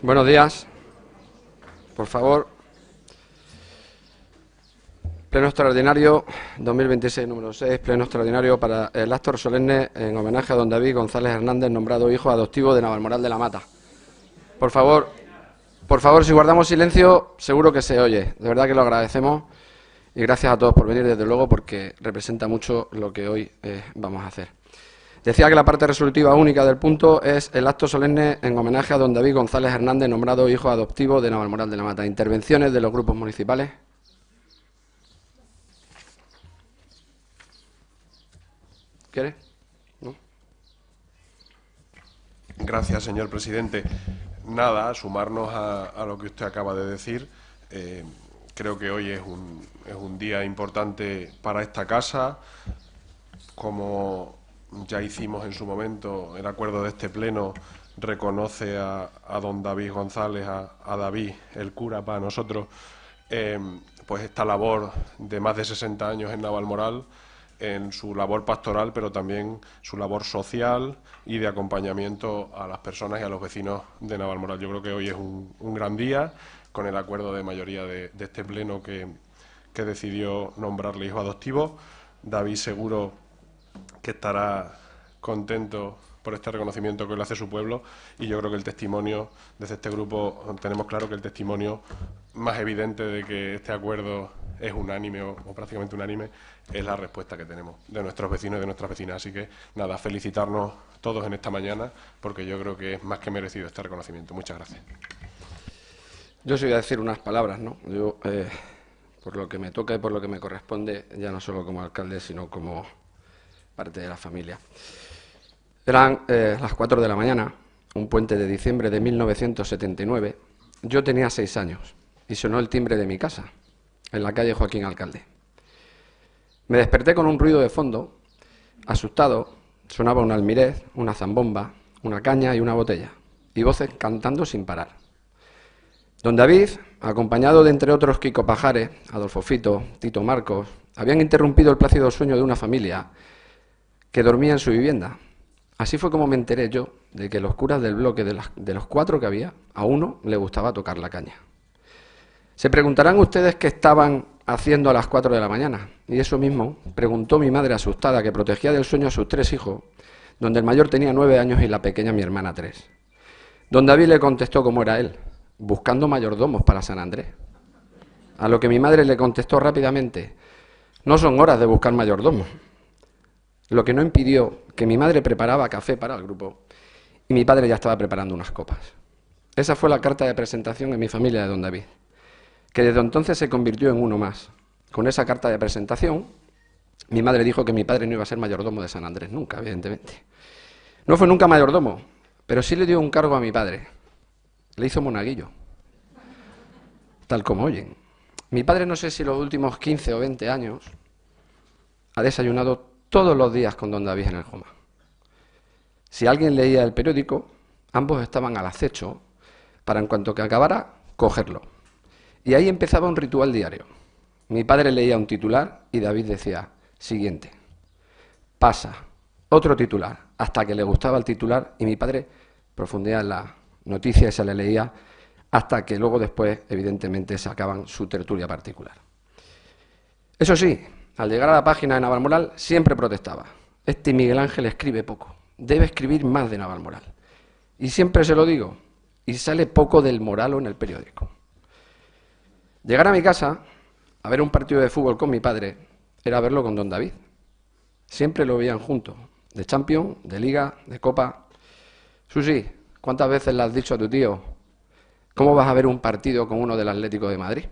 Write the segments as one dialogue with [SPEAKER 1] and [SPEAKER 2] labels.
[SPEAKER 1] Buenos días. Por favor. Pleno extraordinario 2026, número 6. Pleno extraordinario para el acto solemne en homenaje a don David González Hernández, nombrado hijo adoptivo de Navalmoral de la Mata. Por favor, si guardamos silencio, seguro que se oye. De verdad que lo agradecemos. Y gracias a todos por venir, desde luego, porque representa mucho lo que hoy vamos a hacer. Decía que la parte resolutiva única del punto es el acto solemne en homenaje a don David González Hernández, nombrado hijo adoptivo de Navalmoral de la Mata. Intervenciones de los grupos municipales. ¿Quiere? ¿No?
[SPEAKER 2] Gracias, señor presidente. Nada, sumarnos a lo que usted acaba de decir. Creo que hoy es un día importante para esta casa. Como ya hicimos en su momento, el acuerdo de este pleno reconoce a don David González, a David, el cura para nosotros, pues esta labor de más de 60 años en Navalmoral, en su labor pastoral, pero también su labor social y de acompañamiento a las personas y a los vecinos de Navalmoral. Yo creo que hoy es un gran día, con el acuerdo de mayoría de este pleno que decidió nombrarle hijo adoptivo. David seguro que estará contento por este reconocimiento que le hace su pueblo, y yo creo que el testimonio, desde este grupo tenemos claro que el testimonio más evidente de que este acuerdo es unánime o prácticamente unánime es la respuesta que tenemos de nuestros vecinos y de nuestras vecinas. Así que nada, felicitarnos todos en esta mañana, porque yo creo que es más que merecido este reconocimiento. Muchas gracias.
[SPEAKER 1] Yo sí voy a decir unas palabras, ¿no? Yo, por lo que me toca y por lo que me corresponde, ya no solo como alcalde, sino como parte de la familia. Eran las 4 de la mañana, un puente de diciembre de 1979. Yo tenía 6 años y sonó el timbre de mi casa, en la calle Joaquín Alcalde. Me desperté con un ruido de fondo. Asustado, sonaba un almirez, una zambomba, una caña y una botella, y voces cantando sin parar. Don David, acompañado de entre otros Kiko Pajares, Adolfo Fito, Tito Marcos, habían interrumpido el plácido sueño de una familia que dormía en su vivienda. Así fue como me enteré yo de que los curas del bloque, de los 4 que había, a uno le gustaba tocar la caña. Se preguntarán ustedes qué estaban haciendo a las 4 de la mañana. Y eso mismo preguntó mi madre asustada, que protegía del sueño a sus 3 hijos, donde el mayor tenía 9 años y la pequeña, mi hermana, 3. Don David le contestó cómo era él, buscando mayordomos para San Andrés. A lo que mi madre le contestó rápidamente: no son horas de buscar mayordomos. Lo que no impidió que mi madre preparaba café para el grupo y mi padre ya estaba preparando unas copas. Esa fue la carta de presentación en mi familia de don David, que desde entonces se convirtió en uno más. Con esa carta de presentación, mi madre dijo que mi padre no iba a ser mayordomo de San Andrés, nunca, evidentemente. No fue nunca mayordomo, pero sí le dio un cargo a mi padre. Le hizo monaguillo, tal como oyen. Mi padre, no sé si los últimos 15 o 20 años, ha desayunado todos los días con don David en el Joma. Si alguien leía el periódico, ambos estaban al acecho para, en cuanto que acabara, cogerlo. Y ahí empezaba un ritual diario. Mi padre leía un titular y David decía: siguiente. Pasa. Otro titular, hasta que le gustaba el titular, y mi padre profundía en la noticia y se le leía hasta que luego después, evidentemente, sacaban su tertulia particular. Eso sí, al llegar a la página de Navalmoral siempre protestaba: este Miguel Ángel escribe poco, debe escribir más de Navalmoral. Y siempre se lo digo, y sale poco del Moralo en el periódico. Llegar a mi casa a ver un partido de fútbol con mi padre era verlo con don David. Siempre lo veían juntos, de Champions, de Liga, de Copa. Susi, ¿cuántas veces le has dicho a tu tío: cómo vas a ver un partido con uno del Atlético de Madrid?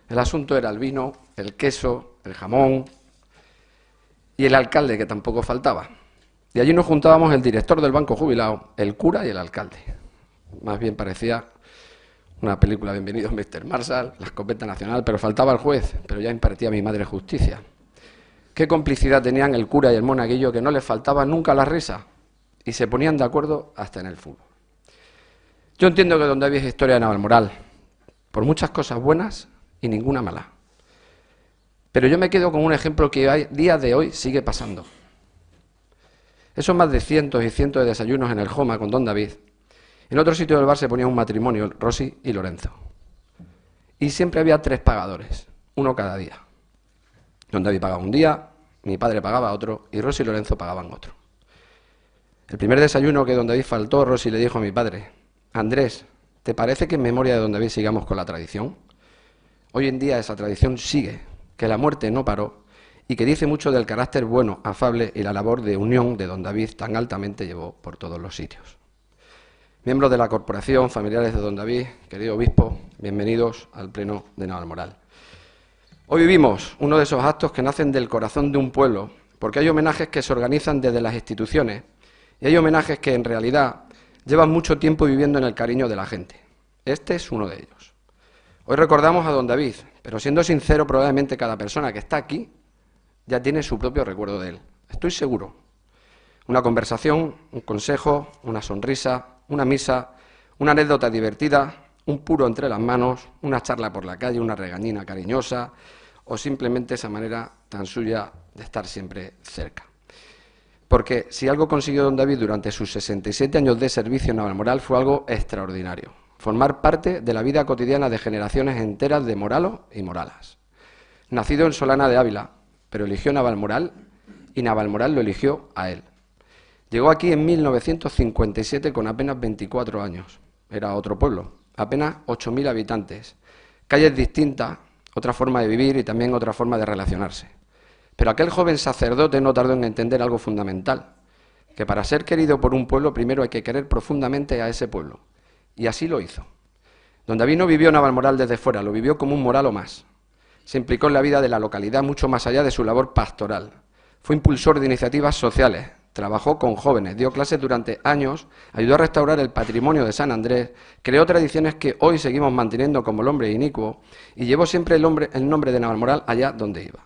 [SPEAKER 1] El asunto era el vino, el queso, el jamón y el alcalde, que tampoco faltaba. Y allí nos juntábamos el director del banco jubilado, el cura y el alcalde. Más bien parecía una película Bienvenido Mr. Marshall, la escopeta nacional, pero faltaba el juez, pero ya impartía mi madre justicia. Qué complicidad tenían el cura y el monaguillo, que no les faltaba nunca la risa, y se ponían de acuerdo hasta en el fútbol. Yo entiendo que don David es historia de Navalmoral, por muchas cosas buenas y ninguna mala. Pero yo me quedo con un ejemplo que a día de hoy sigue pasando. Esos más de cientos y cientos de desayunos en el Joma con don David En otro sitio del bar se ponía un matrimonio, Rosy y Lorenzo. Y siempre había 3 pagadores, uno cada día. Don David pagaba un día, mi padre pagaba otro y Rosy y Lorenzo pagaban otro. El primer desayuno que don David faltó, Rosy le dijo a mi padre: Andrés, ¿te parece que en memoria de don David sigamos con la tradición? Hoy en día esa tradición sigue, que la muerte no paró y que dice mucho del carácter bueno, afable y la labor de unión de don David tan altamente llevó por todos los sitios. Miembros de la corporación, familiares de don David, querido obispo, bienvenidos al Pleno de Navalmoral. Hoy vivimos uno de esos actos que nacen del corazón de un pueblo, porque hay homenajes que se organizan desde las instituciones y hay homenajes que en realidad llevan mucho tiempo viviendo en el cariño de la gente. Este es uno de ellos. Hoy recordamos a don David, pero siendo sincero, probablemente cada persona que está aquí ya tiene su propio recuerdo de él. Estoy seguro. Una conversación, un consejo, una sonrisa, una misa, una anécdota divertida, un puro entre las manos, una charla por la calle, una regañina cariñosa o simplemente esa manera tan suya de estar siempre cerca. Porque si algo consiguió don David durante sus 67 años de servicio en Navalmoral fue algo extraordinario: formar parte de la vida cotidiana de generaciones enteras de moralos y moralas. Nacido en Solana de Ávila, pero eligió Navalmoral y Navalmoral lo eligió a él. Llegó aquí en 1957 con apenas 24 años. Era otro pueblo, apenas 8.000 habitantes, calles distintas, otra forma de vivir y también otra forma de relacionarse. Pero aquel joven sacerdote no tardó en entender algo fundamental, que para ser querido por un pueblo primero hay que querer profundamente a ese pueblo. Y así lo hizo. Don David no vivió Navalmoral desde fuera, lo vivió como un moralo más. Se implicó en la vida de la localidad mucho más allá de su labor pastoral. Fue impulsor de iniciativas sociales, trabajó con jóvenes, dio clases durante años, ayudó a restaurar el patrimonio de San Andrés, creó tradiciones que hoy seguimos manteniendo como el hombre inicuo y llevó siempre el nombre de Navalmoral allá donde iba.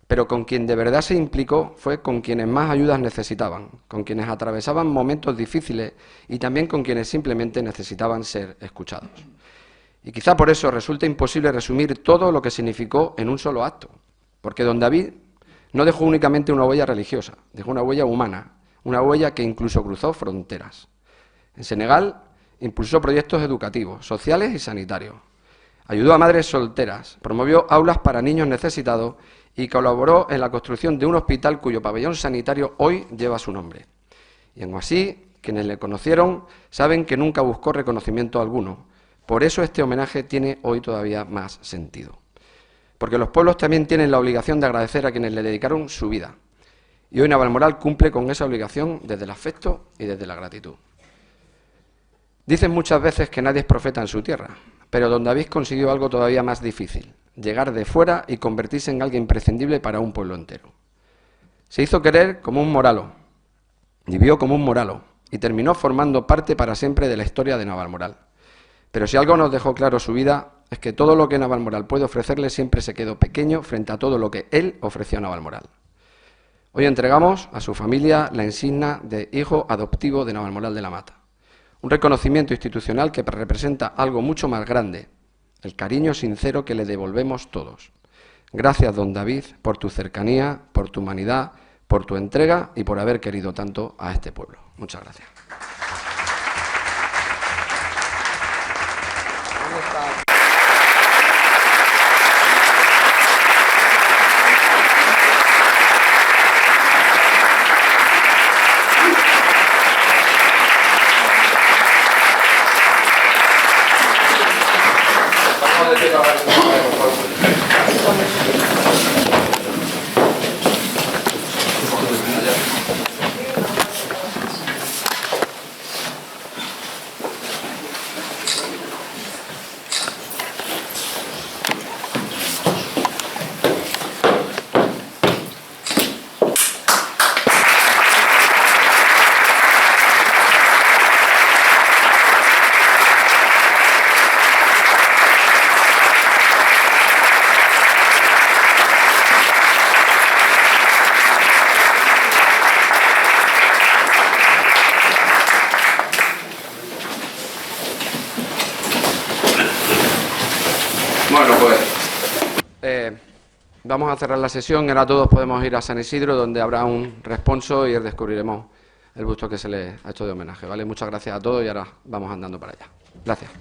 [SPEAKER 1] Pero con quien de verdad se implicó fue con quienes más ayudas necesitaban, con quienes atravesaban momentos difíciles y también con quienes simplemente necesitaban ser escuchados. Y quizá por eso resulta imposible resumir todo lo que significó en un solo acto, porque don David no dejó únicamente una huella religiosa, dejó una huella humana, una huella que incluso cruzó fronteras. En Senegal impulsó proyectos educativos, sociales y sanitarios. Ayudó a madres solteras, promovió aulas para niños necesitados y colaboró en la construcción de un hospital cuyo pabellón sanitario hoy lleva su nombre. Y aun así, quienes le conocieron saben que nunca buscó reconocimiento alguno. Por eso este homenaje tiene hoy todavía más sentido. Porque los pueblos también tienen la obligación de agradecer a quienes le dedicaron su vida. Y hoy Navalmoral cumple con esa obligación desde el afecto y desde la gratitud. Dicen muchas veces que nadie es profeta en su tierra, pero don David consiguió algo todavía más difícil: llegar de fuera y convertirse en alguien imprescindible para un pueblo entero. Se hizo querer como un moralo, vivió como un moralo y terminó formando parte para siempre de la historia de Navalmoral. Pero si algo nos dejó claro su vida es que todo lo que Navalmoral puede ofrecerle siempre se quedó pequeño frente a todo lo que él ofreció a Navalmoral. Hoy entregamos a su familia la insignia de hijo adoptivo de Navalmoral de la Mata. Un reconocimiento institucional que representa algo mucho más grande: el cariño sincero que le devolvemos todos. Gracias, don David, por tu cercanía, por tu humanidad, por tu entrega y por haber querido tanto a este pueblo. Muchas gracias. Bueno, pues vamos a cerrar la sesión. Ahora todos podemos ir a San Isidro, donde habrá un responso y descubriremos el busto que se le ha hecho de homenaje, ¿vale? Muchas gracias a todos y ahora vamos andando para allá. Gracias.